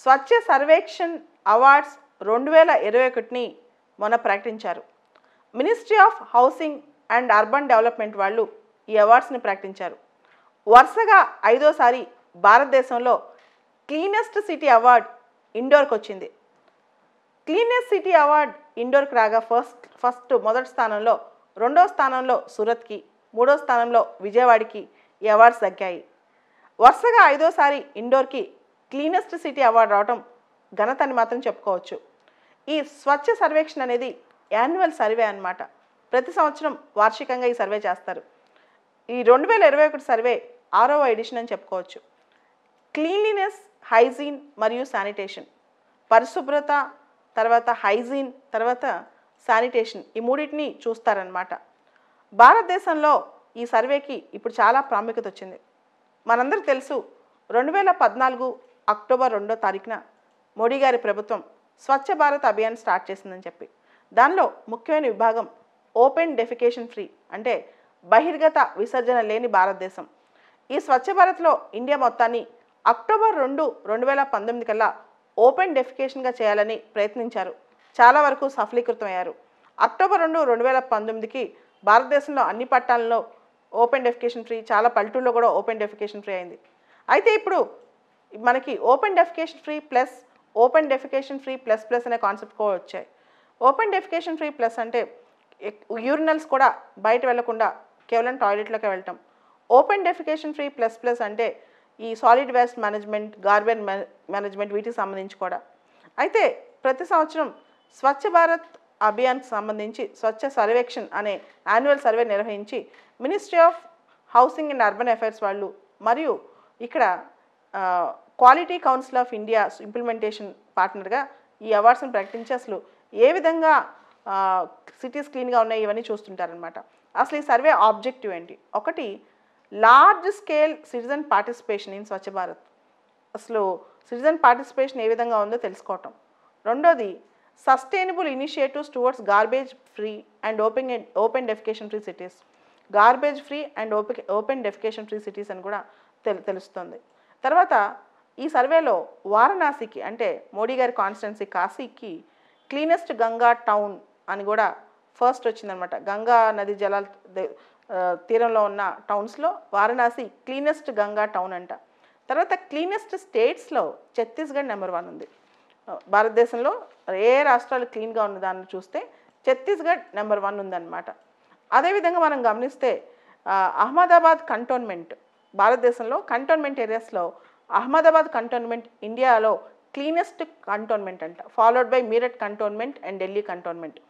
స్వచ్ఛ Sarvekshan awards 2021ని మొన్న ప్రకటించారు. Ministry of Housing and urban development వాళ్ళు ఈ అవార్డ్స్ని ప్రకటించారు. వరుసగా 5వ సారి భారతదేశంలో క్లీనెస్ట్ సిటీ అవార్డ్ ఇండోర్కి వచ్చింది. క్లీనెస్ట్ సిటీ అవార్డ్ ఇండోర్కి రాగా మొదటి స్థానంలో, 2వ స్థానంలో సూరత్కి, 3వ స్థానంలో విజయవాడకి ఈ అవార్డ్స్ దక్కాయి. వరుసగా 5వ సారి ఇండోర్కి క్లీనెస్ట్ సిటీ అవార్డు రావడం ఘనత అని మాత్రం చెప్పుకోవచ్చు. ఈ స్వచ్ఛ సర్వేక్షణ అనేది యాన్యువల్ సర్వే అన్నమాట. ప్రతి సంవత్సరం వార్షికంగా ఈ సర్వే చేస్తారు. ఈ 2021 సర్వే 6వ ఎడిషన్ అని చెప్పుకోవచ్చు. క్లీన్లీనెస్, హైజీన్ మరియు శానిటేషన్, పరిశుభ్రత, తర్వాత హైజీన్, తర్వాత శానిటేషన్, ఈ మూడింటిని చూస్తారనమాట. భారతదేశంలో ఈ సర్వేకి ఇప్పుడు చాలా ప్రాముఖ్యత వచ్చింది. మనందరికీ తెలుసు, 2014 అక్టోబర్ 2వ తారీఖున మోడీ గారి ప్రభుత్వం స్వచ్ఛ భారత్ అభియాన్ స్టార్ట్ చేసిందని చెప్పి, దానిలో ముఖ్యమైన విభాగం ఓపెన్ డెఫికేషన్ ఫ్రీ, అంటే బహిర్గత విసర్జన లేని భారతదేశం. ఈ స్వచ్ఛ భారత్లో ఇండియా మొత్తాన్ని అక్టోబర్ 2, 2019 కల్లా ఓపెన్ డెఫికేషన్గా చేయాలని ప్రయత్నించారు. చాలా వరకు సఫలీకృతమయ్యారు. అక్టోబర్ 2, 2019కి భారతదేశంలో అన్ని పట్టణాల్లో ఓపెన్ డెఫికేషన్ ఫ్రీ, చాలా పల్లెటూళ్ళలో కూడా ఓపెన్ డెఫికేషన్ ఫ్రీ అయింది. అయితే ఇప్పుడు మనకి open defecation free plus, open defecation free plus plus అనే కాన్సెప్ట్ కూడా వచ్చాయి. ఓపెన్ డెఫికేషన్ ఫ్రీ ప్లస్ అంటే యూరినల్స్ కూడా బయట వెళ్లకుండా కేవలం టాయిలెట్లోకి వెళ్ళటం. Open defecation free plus plus అంటే ఈ solid waste management, garbage management, వీటికి సంబంధించి కూడా. అయితే ప్రతి సంవత్సరం స్వచ్ఛ భారత్ అభియాన్కి సంబంధించి స్వచ్ఛ సర్వేక్షణ్ అనే యాన్యువల్ సర్వే నిర్వహించి Ministry of Housing and Urban Affairs వాళ్ళు మరియు ఇక్కడ Quality Council of India implementation పార్ట్నర్గా ఈ అవార్డ్స్ని ప్రకటించి అసలు ఏ విధంగా సిటీస్ క్లీన్గా ఉన్నాయి ఇవన్నీ చూస్తుంటారనమాట. అసలు ఈ సర్వే ఆబ్జెక్టివ్ ఏంటి? ఒకటి, large scale citizen participation in Swachh Bharat, అసలు సిటిజన్ పార్టిసిపేషన్ ఏ విధంగా ఉందో తెలుసుకోవటం. రెండోది, sustainable initiatives towards garbage free and open defecation free cities, garbage free and open defecation free cities అని కూడా తెలుస్తుంది. తర్వాత ఈ సర్వేలో వారణాసికి, అంటే మోడీ గారి కాన్స్టిట్యున్సీ కాశీకి క్లీనెస్ట్ గంగా టౌన్ అని కూడా ఫస్ట్ వచ్చిందనమాట. గంగా నది జలాల తీరంలో ఉన్న టౌన్స్లో వారణాసి క్లీనెస్ట్ గంగా టౌన్ అంట. తర్వాత క్లీనెస్ట్ స్టేట్స్లో ఛత్తీస్గఢ్ నెంబర్ 1 ఉంది. భారతదేశంలో ఏ రాష్ట్రాలు క్లీన్గా ఉన్న దాన్ని చూస్తే ఛత్తీస్గఢ్ నెంబర్ 1 ఉందన్నమాట. అదేవిధంగా మనం గమనిస్తే అహ్మదాబాద్ కంటోన్మెంట్, భారతదేశంలో కంటోన్మెంట్ ఏరియాస్లో అహ్మదాబాద్ కంటోన్మెంట్ ఇండియాలో క్లీనెస్ట్ కంటోన్మెంట్ అంట, followed by Meerut cantonment and Delhi cantonment.